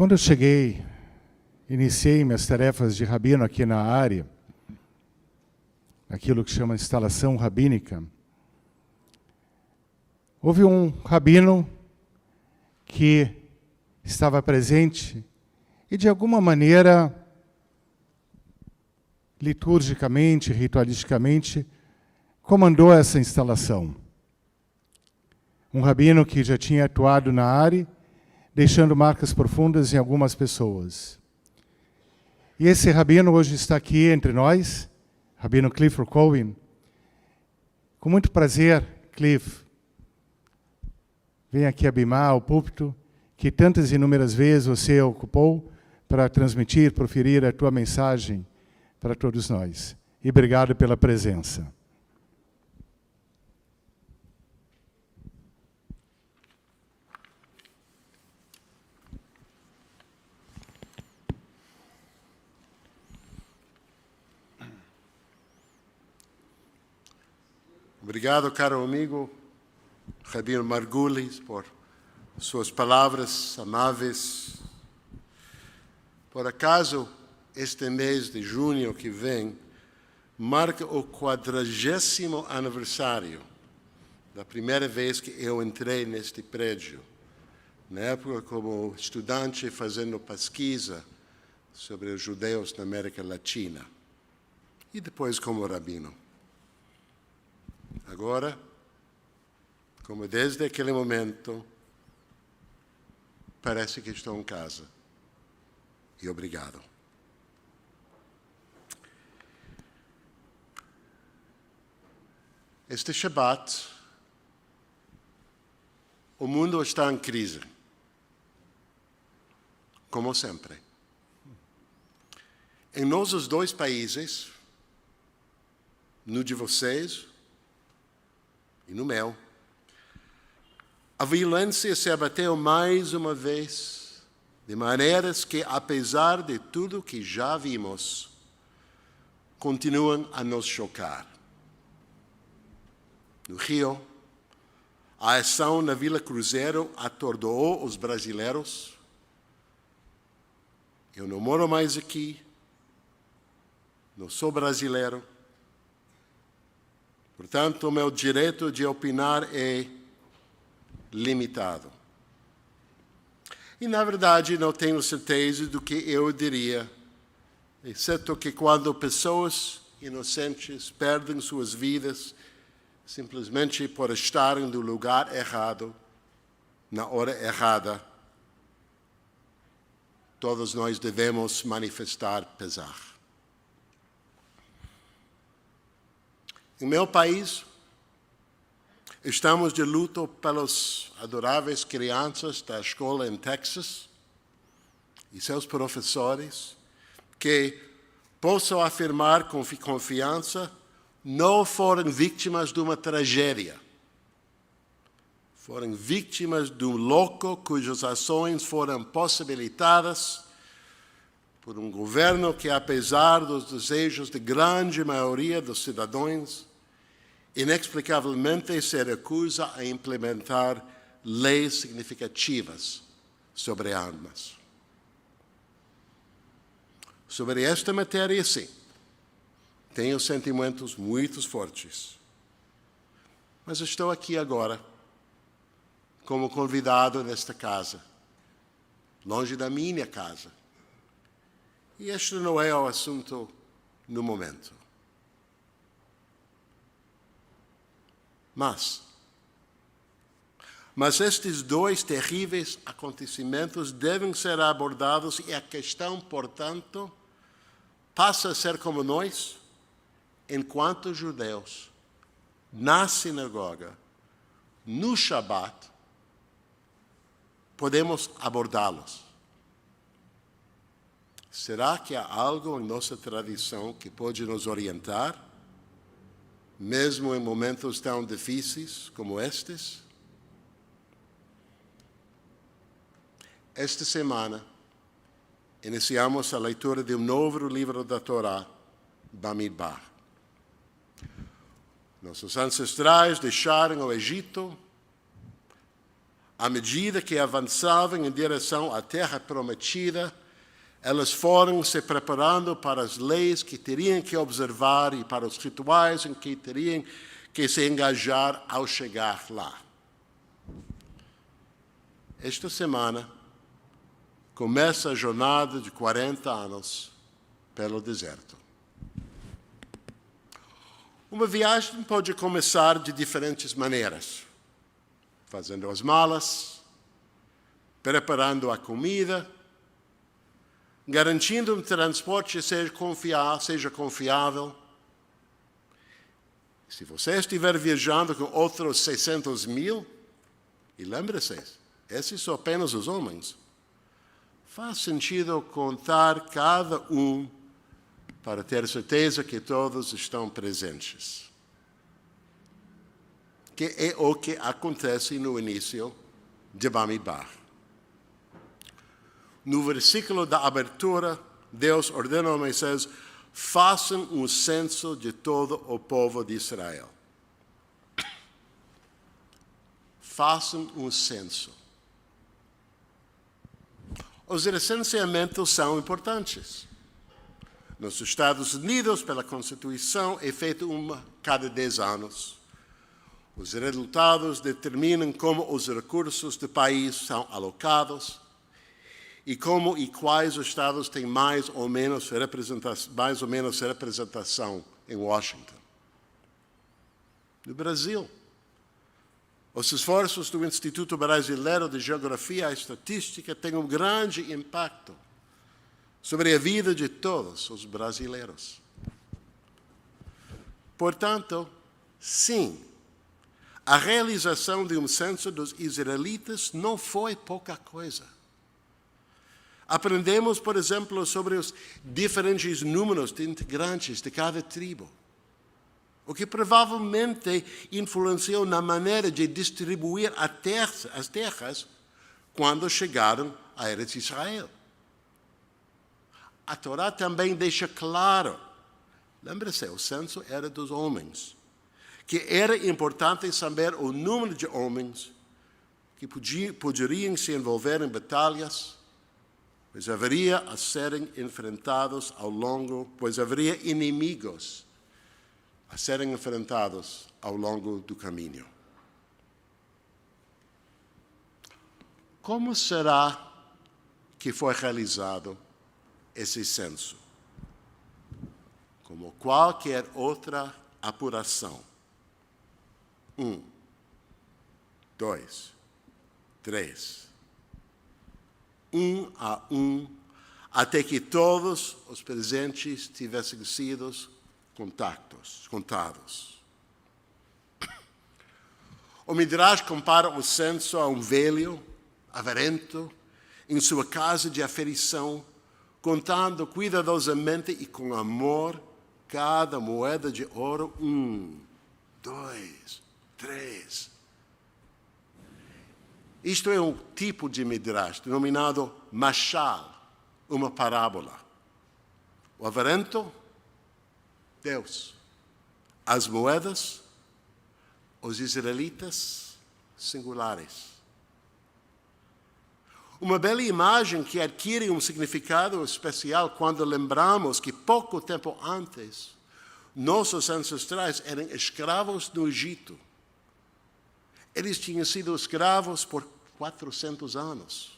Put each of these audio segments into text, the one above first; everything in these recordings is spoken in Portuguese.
Quando eu cheguei, iniciei minhas tarefas de rabino aqui na área, aquilo que chama instalação rabínica, houve um rabino que estava presente e, de alguma maneira, liturgicamente, ritualisticamente, comandou essa instalação. Um rabino que já tinha atuado na área, deixando marcas profundas em algumas pessoas. E esse rabino hoje está aqui entre nós, Rabino Clifford Cohen. Com muito prazer, Cliff, vem aqui abimar o púlpito que tantas e inúmeras vezes você ocupou para transmitir, proferir a tua mensagem para todos nós. E obrigado pela presença. Obrigado, caro amigo Rabino Margulis, por suas palavras amáveis. Por acaso, este mês de junho que vem marca o 40º aniversário da primeira vez que eu entrei neste prédio, na época como estudante fazendo pesquisa sobre os judeus na América Latina, e depois como rabino. Agora, como desde aquele momento, parece que estou em casa. E obrigado. Este Shabbat, o mundo está em crise, como sempre. Em nossos dois países, no de vocês e no meu, a violência se abateu mais uma vez, de maneiras que, apesar de tudo que já vimos, continuam a nos chocar. No Rio, a ação na Vila Cruzeiro atordoou os brasileiros. Eu não moro mais aqui, não sou brasileiro. Portanto, o meu direito de opinar é limitado. E, na verdade, não tenho certeza do que eu diria, exceto que quando pessoas inocentes perdem suas vidas simplesmente por estarem no lugar errado, na hora errada, todos nós devemos manifestar pesar. Em meu país, estamos de luto pelas adoráveis crianças da escola em Texas e seus professores, que, posso afirmar com confiança, não foram vítimas de uma tragédia. Foram vítimas de um louco cujas ações foram possibilitadas por um governo que, apesar dos desejos de grande maioria dos cidadãos, inexplicavelmente se recusa a implementar leis significativas sobre armas. Sobre esta matéria, sim, tenho sentimentos muito fortes. Mas estou aqui agora como convidado nesta casa, longe da minha casa. E este não é o assunto no momento. Mas estes dois terríveis acontecimentos devem ser abordados e a questão, portanto, passa a ser como nós, enquanto judeus, na sinagoga, no Shabat, podemos abordá-los. Será que há algo em nossa tradição que pode nos orientar, mesmo em momentos tão difíceis como estes? Esta semana, iniciamos a leitura de um novo livro da Torá, Bamidbar. Nossos ancestrais deixaram o Egito À medida que avançavam em direção à terra prometida, elas foram se preparando para as leis que teriam que observar e para os rituais em que teriam que se engajar ao chegar lá. Esta semana começa a jornada de 40 anos pelo deserto. Uma viagem pode começar de diferentes maneiras. Fazendo as malas, preparando a comida, garantindo um transporte seja confiável. Se você estiver viajando com outros 600 mil, e lembre-se, esses são apenas os homens, faz sentido contar cada um para ter certeza que todos estão presentes. Que é o que acontece no início de Bamidbar. No versículo da abertura, Deus ordena a Moisés: façam um censo de todo o povo de Israel. Façam um censo. Os recenseamentos são importantes. Nos Estados Unidos, pela Constituição, é feito uma cada 10 anos. Os resultados determinam como os recursos do país são alocados e como e quais estados têm mais ou menos representação em Washington. No Brasil, os esforços do Instituto Brasileiro de Geografia e Estatística têm um grande impacto sobre a vida de todos os brasileiros. Portanto, sim, a realização de um censo dos israelitas não foi pouca coisa. Aprendemos, por exemplo, sobre os diferentes números de integrantes de cada tribo, o que provavelmente influenciou na maneira de distribuir as terras quando chegaram a Eretz Israel. A Torá também deixa claro, lembre-se, o censo era dos homens, que era importante saber o número de homens que poderiam se envolver em batalhas, pois haveria a serem enfrentados pois haveria inimigos a serem enfrentados ao longo do caminho. Como será que foi realizado esse censo? Como qualquer outra apuração. 1, 2, 3. Um a um, até que todos os presentes tivessem sido contados. O Midrash compara o censo a um velho, avarento, em sua casa de aferição, contando cuidadosamente e com amor cada moeda de ouro. 1, 2, 3. Isto é um tipo de Midrash, denominado Mashal, uma parábola. O avarento, Deus. As moedas, os israelitas, singulares. Uma bela imagem que adquire um significado especial quando lembramos que pouco tempo antes, nossos ancestrais eram escravos no Egito. Eles tinham sido escravos por 400 anos.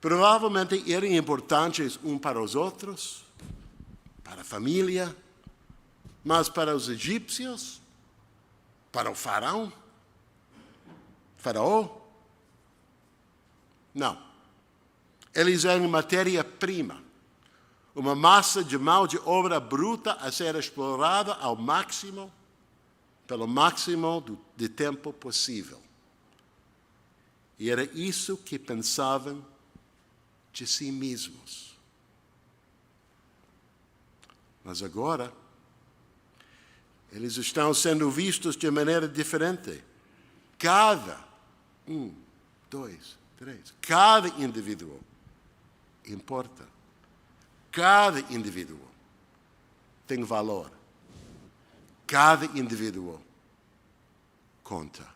Provavelmente eram importantes uns para os outros, para a família, mas para os egípcios, para o faraó, não. Eles eram matéria-prima, uma massa de mão de obra bruta a ser explorada ao máximo, pelo máximo de tempo possível. E era isso que pensavam de si mesmos. Mas agora, eles estão sendo vistos de maneira diferente. Cada 1, 2, 3, cada indivíduo importa. Cada indivíduo tem valor. Cada indivíduo conta.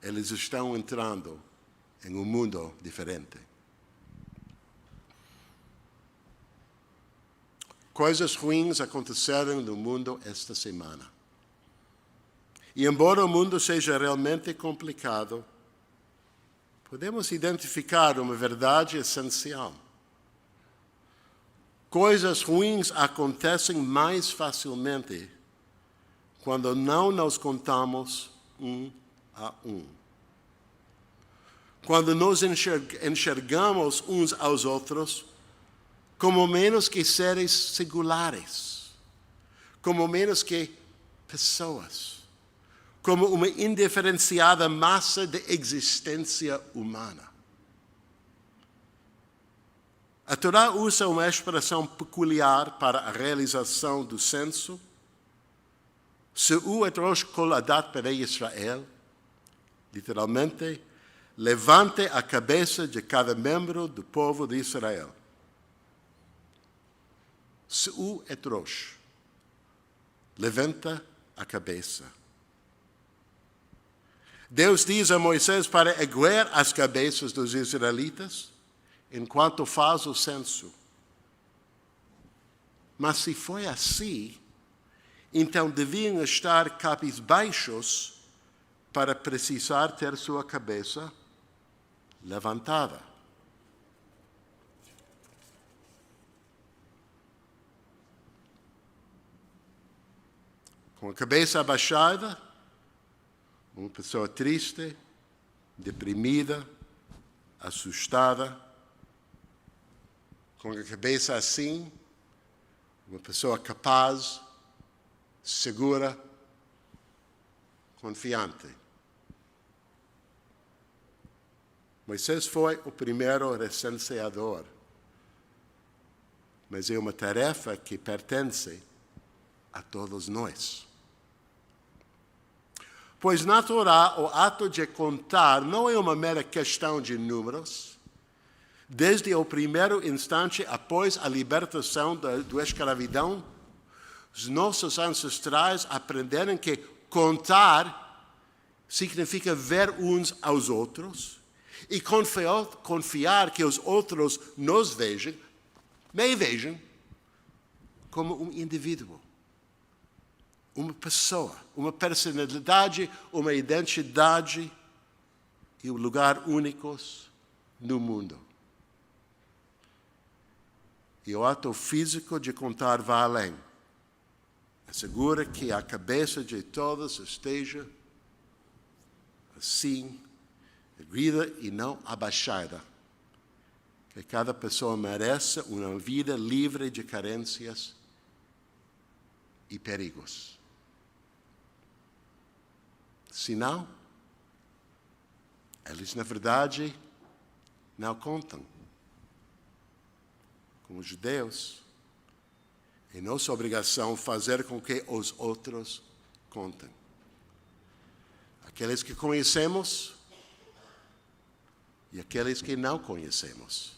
eles estão entrando em um mundo diferente. Coisas ruins aconteceram no mundo esta semana. E embora o mundo seja realmente complicado, podemos identificar uma verdade essencial. Coisas ruins acontecem mais facilmente quando não nos contamos um a um. Quando nos enxergamos uns aos outros como menos que seres singulares, como menos que pessoas, como uma indiferenciada massa de existência humana. A Torá usa uma expressão peculiar para a realização do censo. Se'u et rosh kol adat perei Israel, literalmente, levante a cabeça de cada membro do povo de Israel. Se'u et rosh, levanta a cabeça. Deus diz a Moisés para erguer as cabeças dos israelitas enquanto faz o censo. Mas se foi assim, então deviam estar cabisbaixos para precisar ter sua cabeça levantada. Com a cabeça abaixada, uma pessoa triste, deprimida, assustada. Com a cabeça assim, uma pessoa capaz, segura, confiante. Moisés foi o primeiro recenseador, mas é uma tarefa que pertence a todos nós. Pois na Torá, o ato de contar não é uma mera questão de números. Desde o primeiro instante após a libertação da escravidão, os nossos ancestrais aprenderam que contar significa ver uns aos outros e confiar que os outros nos vejam, me vejam, como um indivíduo. Uma pessoa, uma personalidade, uma identidade e um lugar únicos no mundo. E o ato físico de contar vai além. Assegura que a cabeça de todos esteja assim, erguida e não abaixada. Que cada pessoa mereça uma vida livre de carências e perigos. Senão, eles, na verdade, não contam. Como judeus, é nossa obrigação fazer com que os outros contem. Aqueles que conhecemos e aqueles que não conhecemos.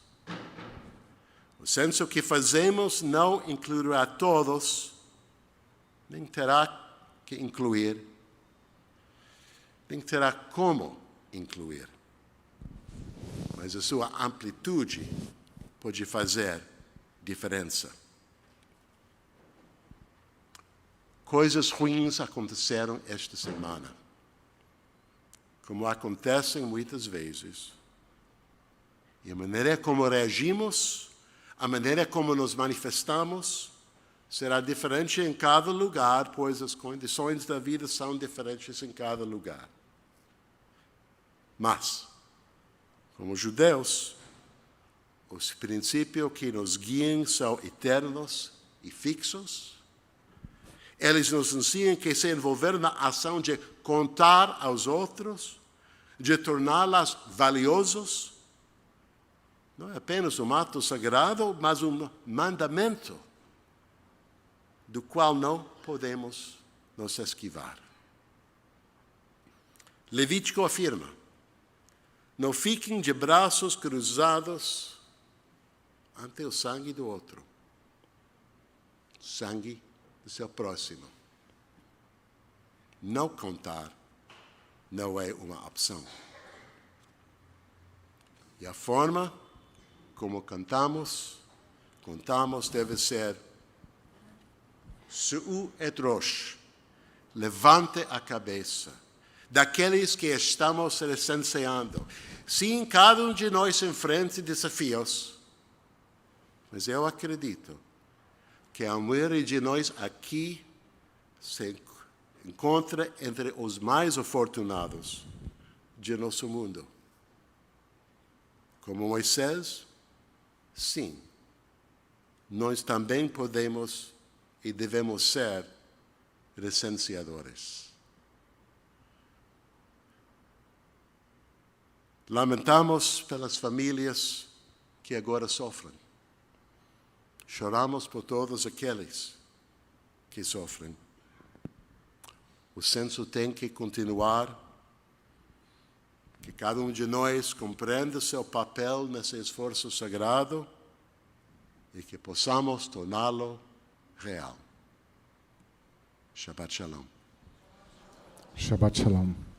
O censo que fazemos não incluirá todos, nem terá que incluir, nem terá como incluir. Mas a sua amplitude pode fazer diferença. Coisas ruins aconteceram esta semana, como acontecem muitas vezes. E a maneira como reagimos, a maneira como nos manifestamos, será diferente em cada lugar, pois as condições da vida são diferentes em cada lugar. Mas, como judeus, os princípios que nos guiam são eternos e fixos. Eles nos ensinam que se envolver na ação de contar aos outros, de torná-las valiosos, não é apenas um ato sagrado, mas um mandamento do qual não podemos nos esquivar. Levítico afirma: não fiquem de braços cruzados ante o sangue do outro, sangue do seu próximo. Não contar não é uma opção. E a forma como contamos deve ser: Seu et Rosh, levante a cabeça daqueles que estamos recenseando. Sim, cada um de nós enfrenta desafios, mas eu acredito que a maioria de nós aqui se encontra entre os mais afortunados de nosso mundo. Como Moisés, sim, nós também podemos e devemos ser recenseadores. Lamentamos pelas famílias que agora sofrem. Choramos por todos aqueles que sofrem. O censo tem que continuar, que cada um de nós compreenda seu papel nesse esforço sagrado e que possamos torná-lo real. Shabbat Shalom. Shabbat Shalom.